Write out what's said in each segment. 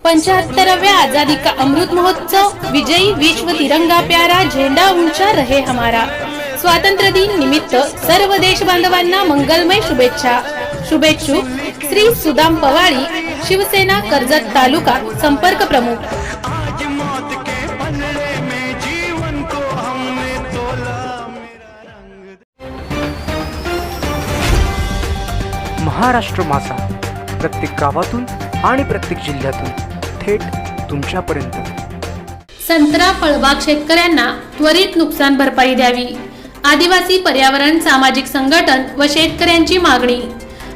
75वें आजादी का अमृत महोत्सव, विजयी विश्व तिरंगा प्यारा, झेंडा ऊंचा रहे हमारा। स्वातंत्र्य दिन निमित्त सर्व देश बांधवांना मंगलमय शुभेच्छा। शुभेच्छुक श्री सुदाम पवाळी, शिवसेना कर्जत तालुका संपर्क प्रमुख। महाराष्ट्र माझा, प्रत्येक गावातून आणि प्रत्येक जिल्ह्यातून थेट तुमच्यापर्यंत। संत्रा फळबाग शेतकऱ्यांना त्वरित नुकसान भरपाई द्यावी, आदिवासी पर्यावरण सामाजिक संघटन व शेतकऱ्यांची मागणी।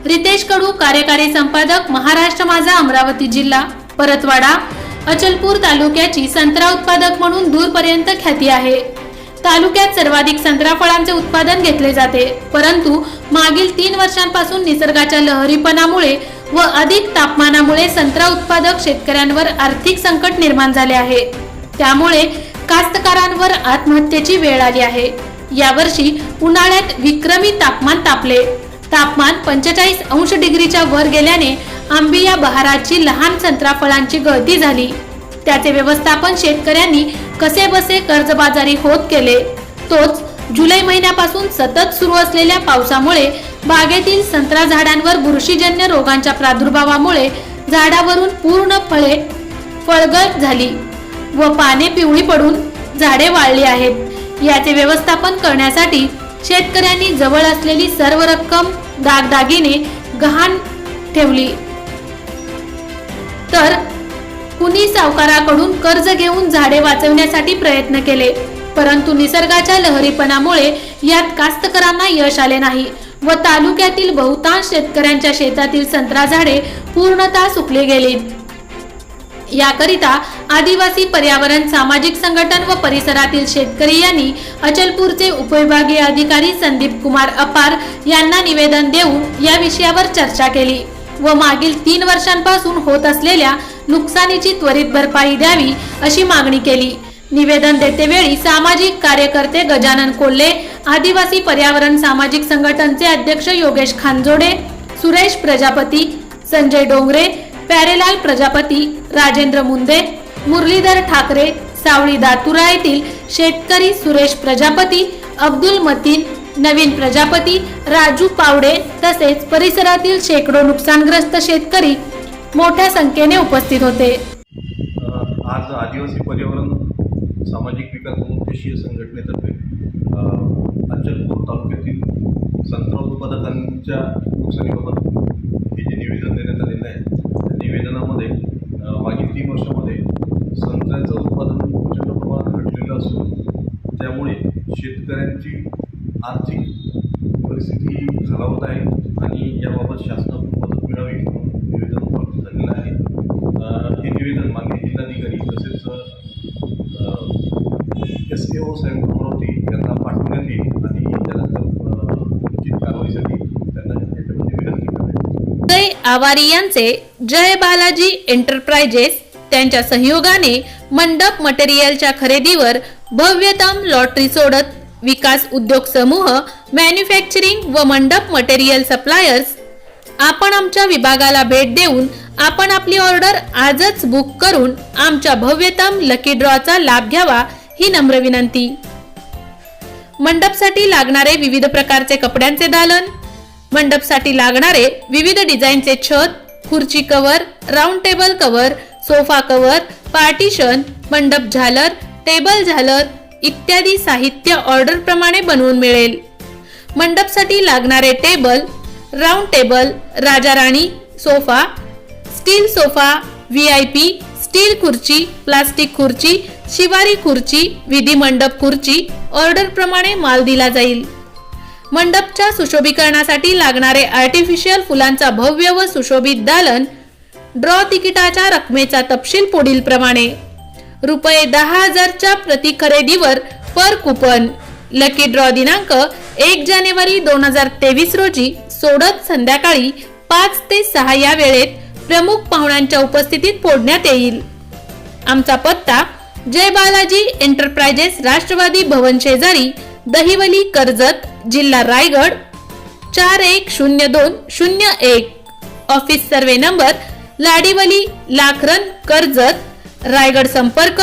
रितेश कडू, कार्यकारी संपादक, महाराष्ट्र माझा, अमरावती जिल्हा, परतवाडा। अचलपूर तालुक्याची संत्रा उत्पादक म्हणून दूरपर्यंत ख्याती आहे। तालुक्यात सर्वाधिक संत्रा फळांचे उत्पादन घेतले जाते, परंतु मागील 3 वर्षांपासून निसर्गाच्या लहरीपणामुळे व अधिक तापमानामुळे संत्रा उत्पादक शेतकऱ्यांवर आर्थिक संकट निर्माण झाले आहे। त्यामुळे कास्तकारांवर आत्महत्येची वेळ आली आहे। यावर्षी उन्हाळ्यात विक्रमी तापमान तापले। तापमान 45 अंश डिग्रीच्या वर गेल्याने आंबिया बहाराची लहान संत्रा फळांची गळती झाली। त्याचे व्यवस्थापन शेतकऱ्यांनी कसेबसे कर्जबाजारी होत केले। तोच जुलै महिन्यापासून सतत सुरू असलेल्या पावसामुळे बागेतील संत्रा झाडांवर बुरशीजन्य रोगांच्या प्रादुर्भावामुळे झाडावरून पूर्ण फळे फळगळ झाली व पाने पिवळी पडून झाडे वाळली आहेत। याचे व्यवस्थापन करण्यासाठी शेतकऱ्यांनी जवळ असलेली सर्व रक्कम दागदागिने गहाण ठेवली, तर कुणी सावकाराकडून कर्ज घेऊन झाडे वाचवण्यासाठी प्रयत्न केले, परंतु निसर्गाच्या लहरीपणामुळे यात कास्तकारांना यश आले नाही व तालुक्यातील बहुतांश शेतकऱ्यांच्या शेतातील संत्रा झाडे पूर्णतः सुकली गेली। याकरिता आदिवासी पर्यावरण सामाजिक संघटन व परिसरातील शेतकरी यांनी अचलपूरचे उपविभागीय अधिकारी संदीप कुमार अपार यांना निवेदन देऊन या विषयावर चर्चा केली व मागील 3 वर्षांपासून होत असलेल्या नुकसानीची त्वरित भरपाई द्यावी अशी मागणी केली। निवेदन देतेवेळी सामाजिक कार्यकर्ते गजानन कोल्हे, आदिवासी पर्यावरण सामाजिक संघटनचे अध्यक्ष योगेश खानजोडे, सुरेश प्रजापती, संजय डोंगरे, प्यारेलाल प्रजापती, राजेंद्र मुंदे, मुरलीधर ठाकरे, सावळी दातुरा येथील शेतकरी सुरेश प्रजापती, अब्दुल मतीन, नवीन प्रजापती, राजू पावडे तसेच परिसरातील शेकडो नुकसानग्रस्त शेतकरी मोठ्या संख्येने उपस्थित होते। आज आदिवासी पर्यावरण सामाजिक विकास उद्देशीय संघटनेतर्फे अचलपूर तालुक्यातील संत्रा उत्पादकांच्या नुकसानीबाबत हे जे निवेदन देण्यात आलेलं आहे, त्या निवेदनामध्ये मागील 3 वर्षामध्ये संत्र्याचं उत्पादन प्रचंड प्रमाणात घटलेलं असून त्यामुळे शेतकऱ्यांची आर्थिक परिस्थिती खालावत आहे आणि याबाबत शासनाकडून मदत मिळावी म्हणून निवेदन प्राप्त झालेलं आहे। हे निवेदन माननीय जिल्हाधिकारी तसेच SAO साहेब अमरावती यांना पाठवण्यात येईल आणि त्यानंतर उचित कारवाईसाठी त्यांना याच्यामध्ये विनंती करावी। जय आवारी यांचे जय बालाजी एंटरप्राइजेस त्यांच्या सहयोगाने मंडप मटेरियलच्या खरेदीवर भव्यतम लॉटरी सोडत विकास उद्योग समूह, मॅन्युफॅक्चरिंग व मंडप मटेरियल सप्लायर्स, आपण आमच्या विभागाला भेट देऊन आपण आपली ऑर्डर आजच बुक करून आमच्या भव्यतम लकी ड्रॉचा लाभ घ्यावा ही नम्र विनंती। मंडपसाठी लागणारे विविध प्रकारचे कपड्यांचे दालन, मंडपसाठी लागणारे विविध डिझाईनचे छत, खुर्ची cover, round table cover, sofa cover, partition, मंडप झालर, टेबल झालर इत्यादी साहित्य ऑर्डर प्रमाणे बनवून मिळेल। मंडपसाठी लागणारे टेबल, राऊंड टेबल, राजा राणी sofa, steel sofa, VIP, steel खुर्ची, प्लास्टिक खुर्ची, शिवारी खुर्ची, विधी मंडप खुर्ची ऑर्डर प्रमाणे माल दिला जाईल। मंडपच्या सुशोभीकरणासाठी लागणारे आर्टिफिशियल फुलांचा भव्य व सुशोभित दालन, ड्रॉ तिकिटाच्या रकमेचा तपशील पुढील प्रमाणे: रुपये 10,000च्या प्रति खरेदीवर पर कुपन। लकी ड्रॉ दिनांक 1 जानेवारी 2023 रोजी सोडत संध्याकाळी 5 ते 6 या वेळेत प्रमुख पाहुण्यांच्या उपस्थितीत फोडण्यात येईल। आमचा पत्ता: जय बालाजी एंटरप्राइजेस, राष्ट्रवादी भवन शेजारी, दहिवली, कर्जत, जिल्हा Raigad 410201। Office survey number Ladivali, Lakhran, Karjat, Raigad. संपर्क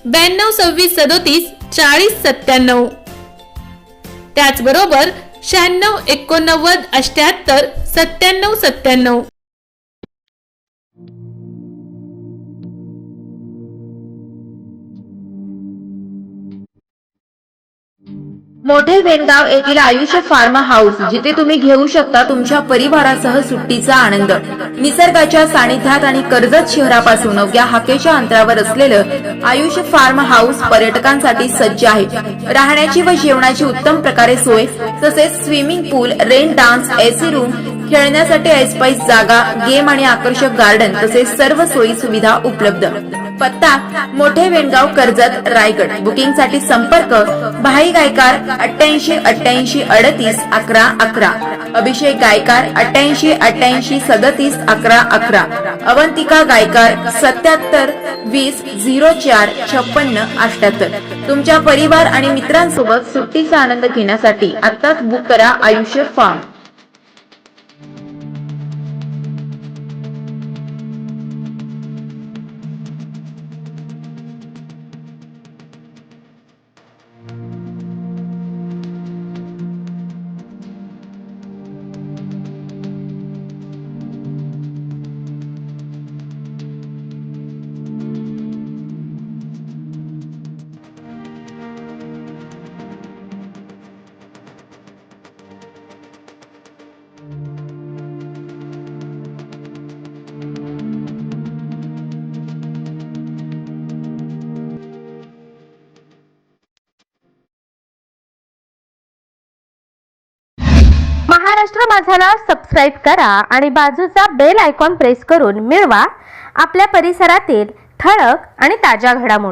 92 26 37 40 97. त्याचबरोबर 96 89 78 97 97. मोठे वेणगाव येथील आयुष्य फार्म हाऊस, जिथे तुम्ही घेऊ शकता तुमच्या परिवारासह सुट्टीचा आनंद. निसर्गाच्या सानिध्यात आणि कर्जत शहरापासून अवघ्या हाकेच्या अंतरावर असलेलं आयुष्य फार्म हाऊस पर्यटकांसाठी सज्ज आहे. राहण्याची व जेवणाची उत्तम प्रकारे सोय, तसेच स्विमिंग पूल, रेन डान्स, एसी रूम, खेळण्यासाठी ऐसपैस जागा, गेम आणि आकर्षक गार्डन तसेच सर्व सोयी सुविधा उपलब्ध. पत्ता मोठे वेणगाव, कर्जत, रायगड. बुकिंग साठी संपर्क भाई गायकार 88 88 38 11 11, अभिषेक गायकार 88 88 37 11 11, अवंतिका गायकार 77 20 04 56 78. तुमच्या परिवार आणि मित्रांसोबत सुट्टीचा आनंद घेण्यासाठी आत्ताच बुक करा आयुष्य फार्म. महाराष्ट्र माझाला सबस्क्राईब करा आणि बाजूचा बेल आयकॉन प्रेस करून मिळवा आपल्या परिसरातील ठळक आणि ताज्या घडामोडी.